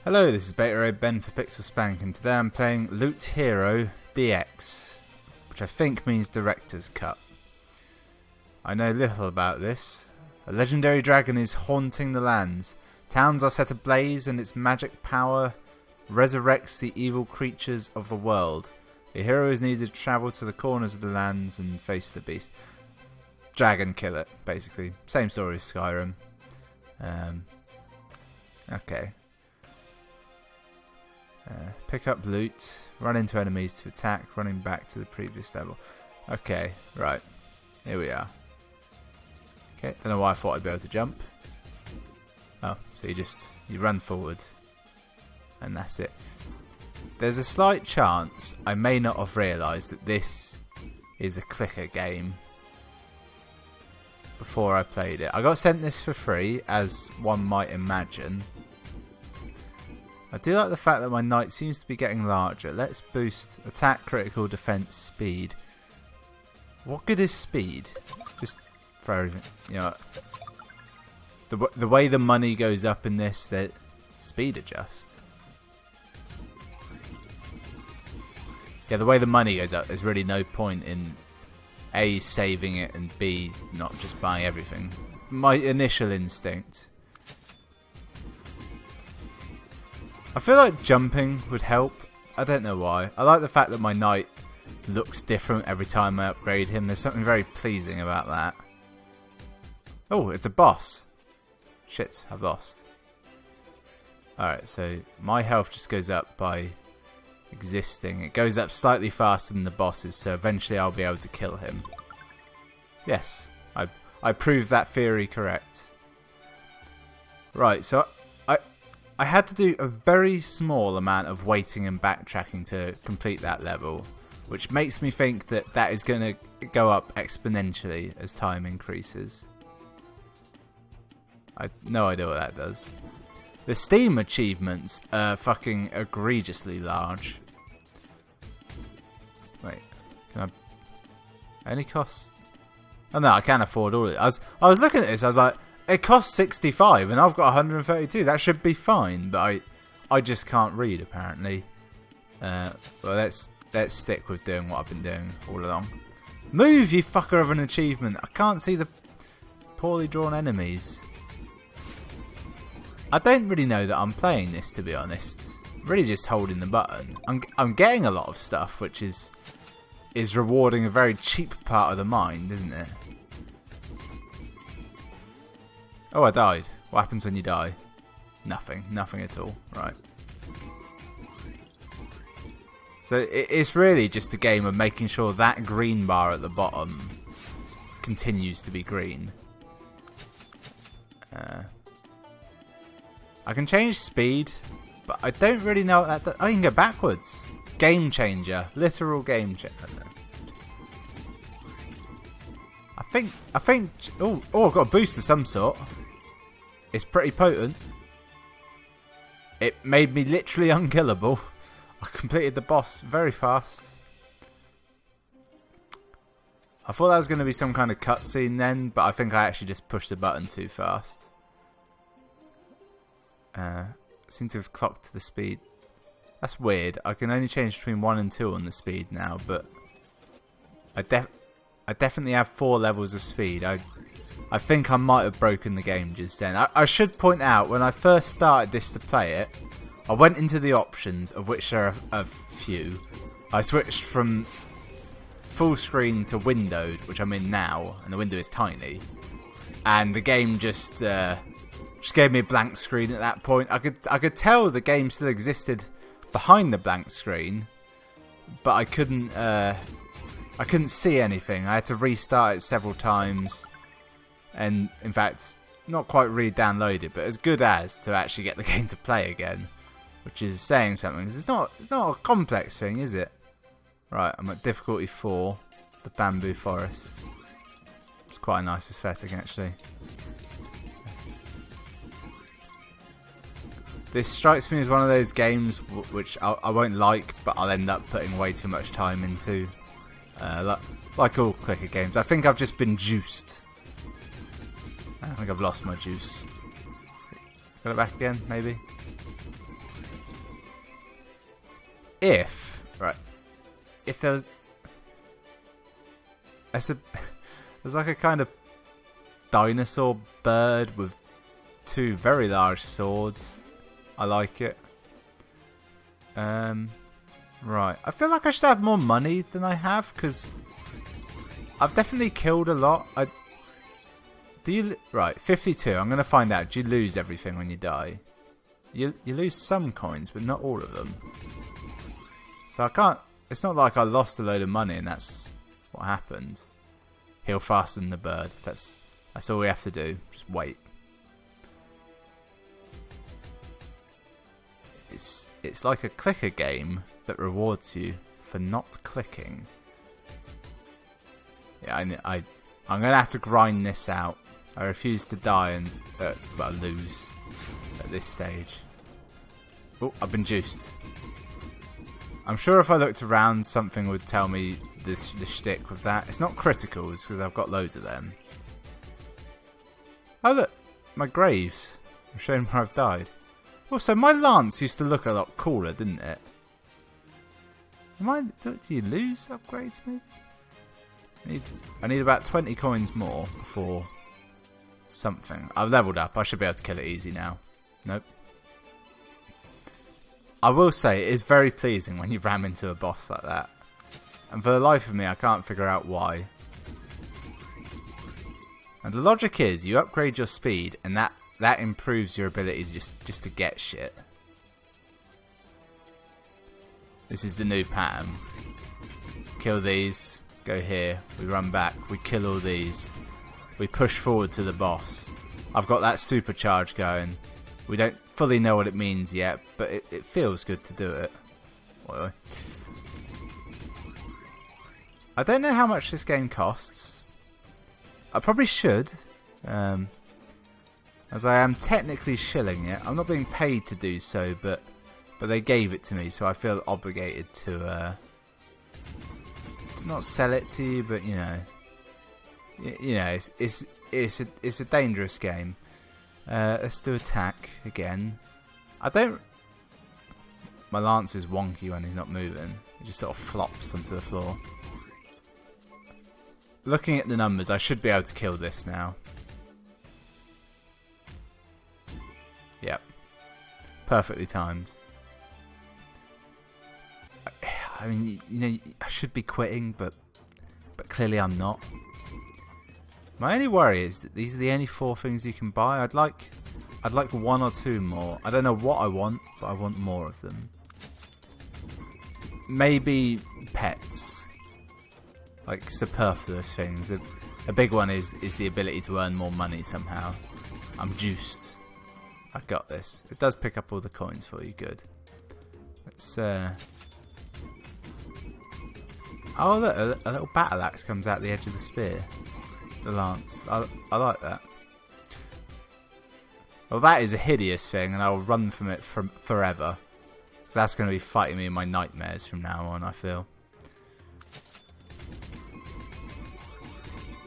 Hello, this is Beta Ray Ben for Pixel Spank, and today I'm playing Loot Hero DX, which I think means Director's Cut. I know little about this. A legendary dragon is haunting the lands. Towns are set ablaze and its magic power resurrects the evil creatures of the world. The hero is needed to travel to the corners of the lands and face the beast. Dragon kill it, basically. Same story as Skyrim. Okay. Pick up loot, run into enemies to attack, running back to the previous level. Okay, right. Here we are. Okay, don't know why I thought I'd be able to jump. Oh, so you run forward. And that's it. There's a slight chance I may not have realised that this is a clicker game before I played it. I got sent this for free, as one might imagine. I do like the fact that my knight seems to be getting larger. Let's boost attack, critical, defense, speed. What good is speed? Just for everything, you know. The way the money goes up in this, that speed adjust. Yeah, the way the money goes up, there's really no point in A, saving it, and B, not just buying everything. My initial instinct. I feel like jumping would help. I don't know why. I like the fact that my knight looks different every time I upgrade him. There's something very pleasing about that. Oh, it's a boss. Shit, I've lost. Alright, so my health just goes up by existing. It goes up slightly faster than the boss's, so eventually I'll be able to kill him. Yes, I proved that theory correct. Right, so I had to do a very small amount of waiting and backtracking to complete that level, which makes me think that that is going to go up exponentially as time increases. I have no idea what that does. The Steam achievements are fucking egregiously large. Wait, can I... Any costs? Oh no, I can't afford all of it. I was looking at this, I was like, it costs 65 and I've got 132. That should be fine, but I just can't read apparently. Well, let's stick with doing what I've been doing all along. Move, you fucker of an achievement! I can't see the poorly drawn enemies. I don't really know that I'm playing this, to be honest. Really just holding the button. I'm getting a lot of stuff, which is rewarding a very cheap part of the mind, isn't it? Oh, I died. What happens when you die? Nothing. Nothing at all. Right. So it's really just a game of making sure that green bar at the bottom continues to be green. I can change speed, but I don't really know what that does. Oh, you can go backwards. Game changer. Literal game changer. I think... Oh, I've got a boost of some sort. It's pretty potent. It made me literally unkillable. I completed the boss very fast. I thought that was going to be some kind of cutscene then, but I think I actually just pushed the button too fast. Seem to have clocked the speed. That's weird. I can only change between 1 and 2 on the speed now, but I definitely have 4 levels of speed. I think I might have broken the game just then. I should point out, when I first started this to play it, I went into the options, of which there are a few. I switched from full screen to windowed, which I'm in now, and the window is tiny. And the game just gave me a blank screen at that point. I could tell the game still existed behind the blank screen, but I couldn't see anything. I had to restart it several times. And in fact, not quite re-download it, but as good as to actually get the game to play again, which is saying something. It's not a complex thing, is it? Right, I'm at difficulty 4, the bamboo forest. It's quite a nice aesthetic, actually. This strikes me as one of those games which I won't like, but I'll end up putting way too much time into. Like all clicker games. I think I've just been juiced. I think I've lost my juice. Got it back again, maybe? if there's there's like a kind of dinosaur bird with two very large swords. I like it. Right. I feel like I should have more money than I have because I've definitely killed a lot. Right, 52. I'm gonna find out. Do you lose everything when you die? You lose some coins, but not all of them. So I can't. It's not like I lost a load of money and that's what happened. He'll fasten the bird. That's all we have to do. Just wait. It's like a clicker game that rewards you for not clicking. Yeah, I'm gonna have to grind this out. I refuse to die and well, lose at this stage. Oh, I've been juiced. I'm sure if I looked around, something would tell me the shtick with that. It's not criticals because I've got loads of them. Oh look, my graves. I'm showing where I've died. Also, my lance used to look a lot cooler, didn't it? Do you lose upgrades, maybe? I need about 20 coins more before something. I've leveled up. I should be able to kill it easy now. Nope. I will say, it is very pleasing when you ram into a boss like that. And for the life of me, I can't figure out why. And the logic is, you upgrade your speed, and that improves your abilities just to get shit. This is the new pattern. Kill these, go here, we run back, we kill all these, we push forward to the boss. I've got that supercharge going. We don't fully know what it means yet, but it feels good to do it. Well, I don't know how much this game costs. I probably should. As I am technically shilling it. I'm not being paid to do so, but they gave it to me, so I feel obligated to not sell it to you, but you know, it's a dangerous game. Let's do attack again. My lance is wonky when he's not moving. It just sort of flops onto the floor. Looking at the numbers, I should be able to kill this now. Yep. Perfectly timed. I mean, you know, I should be quitting, but clearly I'm not. My only worry is that these are the only 4 things you can buy. I'd like 1 or 2 more. I don't know what I want, but I want more of them. Maybe pets. Like superfluous things. A big one is the ability to earn more money somehow. I'm juiced. I got this. It does pick up all the coins for you. Good. Let's oh look, a little battle axe comes out the edge of the spear. The lance. I like that. Well, that is a hideous thing, and I will run from it forever. So that's going to be fighting me in my nightmares from now on, I feel.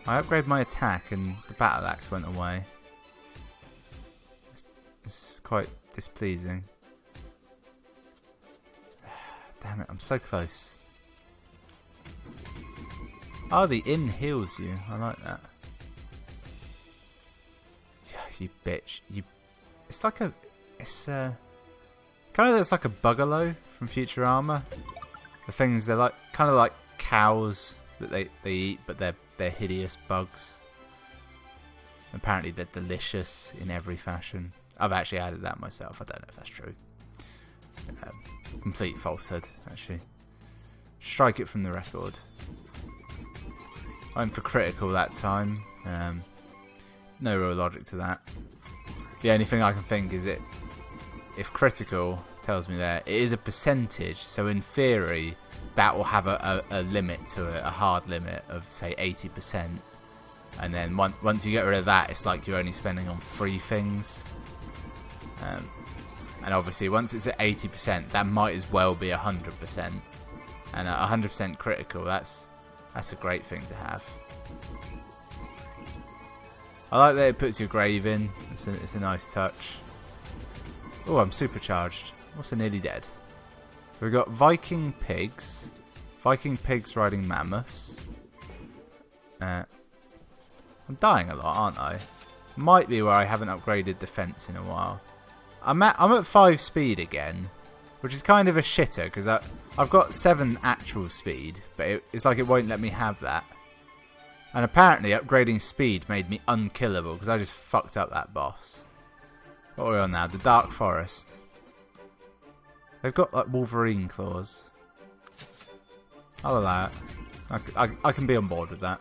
I upgraded my attack, and the battle axe went away. This is quite displeasing. Damn it, I'm so close. Oh, the inn heals you. I like that. Yeah, you bitch. It's like a... It's kind of looks like a Bugalo from Futurama. The things, they're like kind of like cows that they eat, but they're hideous bugs. Apparently they're delicious in every fashion. I've actually added that myself. I don't know if that's true. It's a complete falsehood, actually. Strike it from the record. I went for critical that time. No real logic to that. The only thing I can think is if critical tells me there, it is a percentage, so in theory that will have a limit to it, a hard limit of say 80%, and then once you get rid of that, it's like you're only spending on 3 things, and obviously once it's at 80%, that might as well be 100%, and at 100% critical, that's a great thing to have. I like that it puts your grave in. It's a nice touch. Oh, I'm supercharged. Also nearly dead. So we've got Viking pigs. Viking pigs riding mammoths. I'm dying a lot, aren't I? Might be where I haven't upgraded defense in a while. I'm at 5 speed again, which is kind of a shitter because I've got 7 actual speed, but it's like it won't let me have that. And apparently upgrading speed made me unkillable because I just fucked up that boss. What are we on now? The Dark Forest. They've got like Wolverine claws. I'll allow it. I can be on board with that.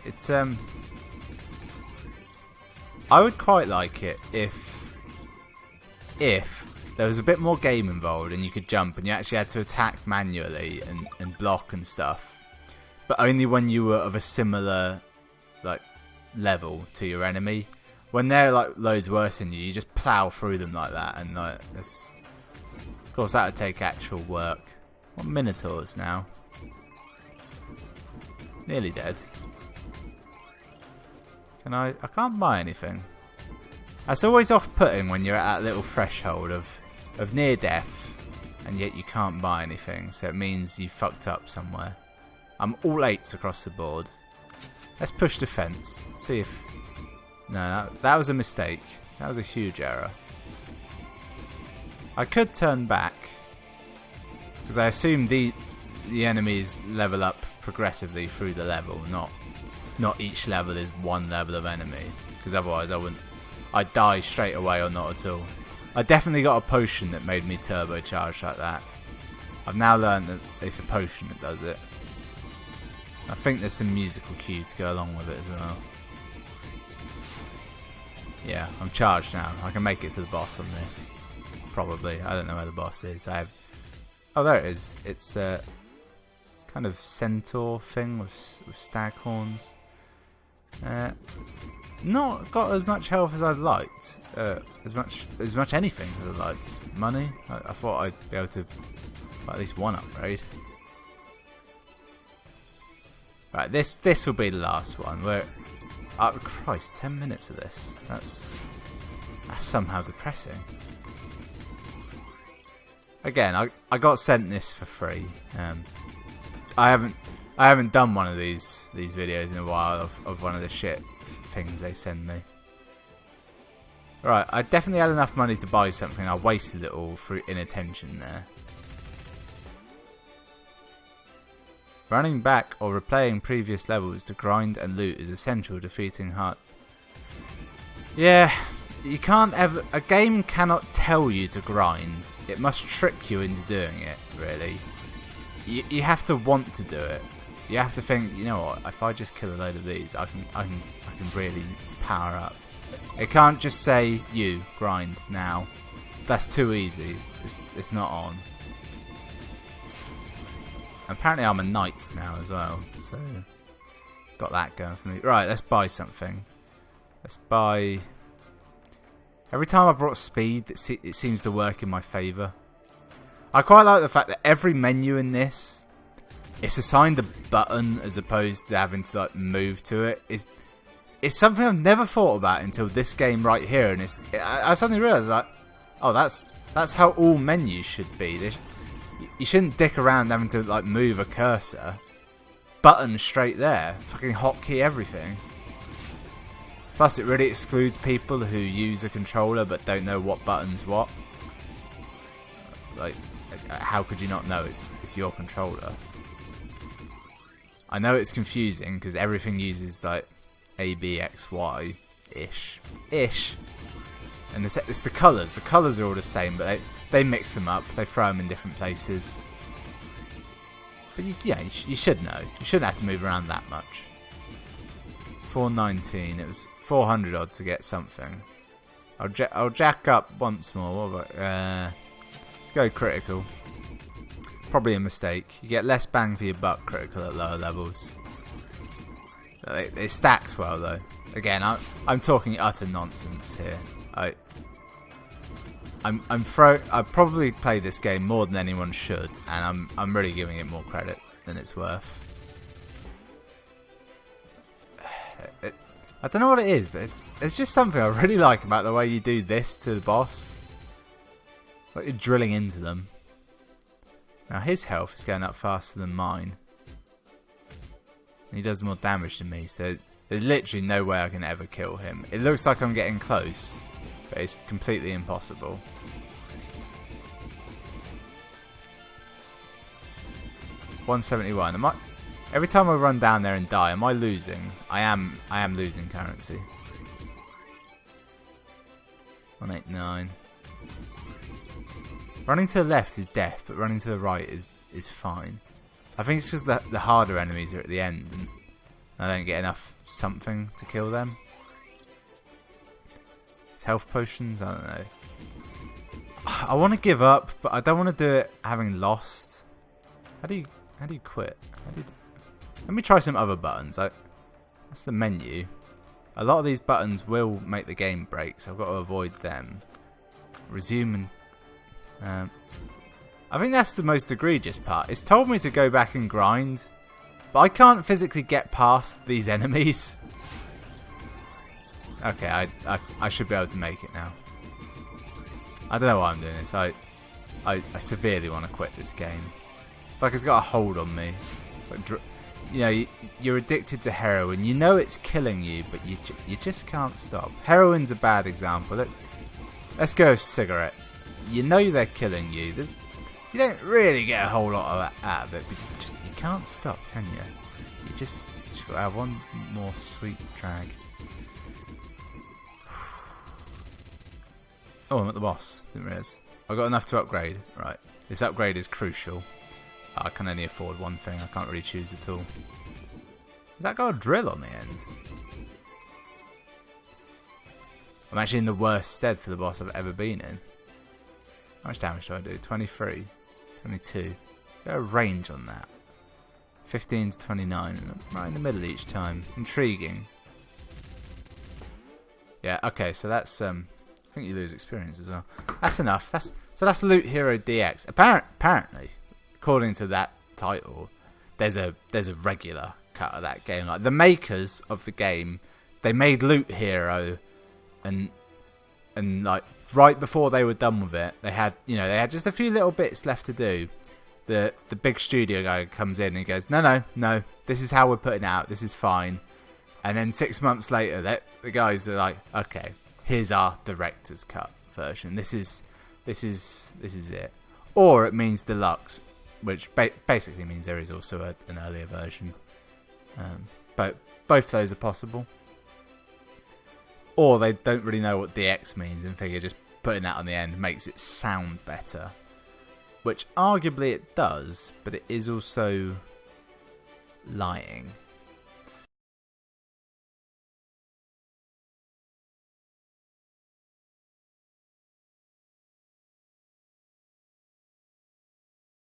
It's I would quite like it if there was a bit more game involved and you could jump and you actually had to attack manually and block and stuff, but only when you were of a similar like level to your enemy. When they're like loads worse than you, you just plow through them like that, and like this. Of course, that would take actual work. What minotaurs now? Nearly dead. Can I can't buy anything. That's always off-putting when you're at that little threshold of near death, and yet you can't buy anything. So it means you fucked up somewhere. I'm all 8s across the board. Let's push defense. See if... No, that was a mistake. That was a huge error. I could turn back, because I assume the enemies level up progressively through the level, not each level is one level of enemy, because otherwise I'd die straight away or not at all. I definitely got a potion that made me turbocharge like that. I've now learned that it's a potion that does it. I think there's some musical cue to go along with it as well. Yeah, I'm charged now. I can make it to the boss on this. Probably. I don't know where the boss is. Oh, there it is. It's kind of centaur thing with stag horns. Not got as much health as I'd liked. As much anything as I'd liked. Money. I thought I'd be able to at least one upgrade. Right, this will be the last one. Oh Christ, 10 minutes of this. That's somehow depressing. Again, I got sent this for free. I haven't done one of these videos in a while of one of the shit things they send me. Right, I definitely had enough money to buy something. I wasted it all through inattention there. Running back or replaying previous levels to grind and loot is essential to defeating hard. Yeah, you can't ever... A game cannot tell you to grind. It must trick you into doing it, really. You have to want to do it. You have to think, you know what, if I just kill a load of these, I can really power up. It can't just say, you, grind now. That's too easy. It's not on. Apparently I'm a knight now as well, so got that going for me. Right, let's buy something. Let's buy... Every time I brought speed, it seems to work in my favour. I quite like the fact that every menu in this, it's assigned a button as opposed to having to like move to it. It's something I've never thought about until this game right here, and I suddenly realised that, oh, that's how all menus should be. You shouldn't dick around having to like move a cursor. Button straight there. Fucking hotkey everything. Plus it really excludes people who use a controller but don't know what button's what. Like, how could you not know it's your controller? I know it's confusing because everything uses like A, B, X, Y ish. And it's the colours. The colours are all the same, but they mix them up. They throw them in different places. But you should know. You shouldn't have to move around that much. 419. It was 400 odd to get something. I'll jack up once more. What about, let's go critical. Probably a mistake. You get less bang for your buck critical at lower levels. It stacks well though. Again, I'm talking utter nonsense here. I probably play this game more than anyone should, and I'm really giving it more credit than it's worth. I don't know what it is, but it's just something I really like about the way you do this to the boss. Like you're drilling into them. Now his health is going up faster than mine. And he does more damage than me, so there's literally no way I can ever kill him. It looks like I'm getting close, but it's completely impossible. $171. Every time I run down there and die, am I losing? I am losing currency. 189. Running to the left is death, but running to the right is fine. I think it's because the harder enemies are at the end, and I don't get enough something to kill them. It's health potions? I don't know. I want to give up, but I don't want to do it having lost. How do you quit? Let me try some other buttons. That's the menu. A lot of these buttons will make the game break, so I've got to avoid them. Resume and... I think that's the most egregious part. It's told me to go back and grind, but I can't physically get past these enemies. Okay, I should be able to make it now. I don't know why I'm doing this. I severely want to quit this game. It's like it's got a hold on me. Like, you know, you're addicted to heroin. You know it's killing you, but you just can't stop. Heroin's a bad example. Let's go with cigarettes. You know they're killing you. You don't really get a whole lot out of it, but you can't stop, can you? You just gotta have one more sweet drag. Oh, I'm at the boss. Didn't realise. I got enough to upgrade. Right. This upgrade is crucial. I can only afford one thing. I can't really choose at all. Has that got a drill on the end? I'm actually in the worst stead for the boss I've ever been in. How much damage do I do? 23. 22. Is there a range on that? 15 to 29. Right in the middle each time. Intriguing. Yeah, okay, so that's... I think you lose experience as well. That's enough. So that's Loot Hero DX. Apparently, according to that title, there's a regular cut of that game. Like the makers of the game, they made Loot Hero, and like right before they were done with it, they had just a few little bits left to do. The big studio guy comes in and he goes, no, this is how we're putting it out. This is fine. And then 6 months later, the guys are like, okay, here's our director's cut version. This is it. Or it means deluxe, which basically means there is also an earlier version. But both those are possible. Or they don't really know what DX means and figure just putting that on the end makes it sound better. Which arguably it does, but it is also lying.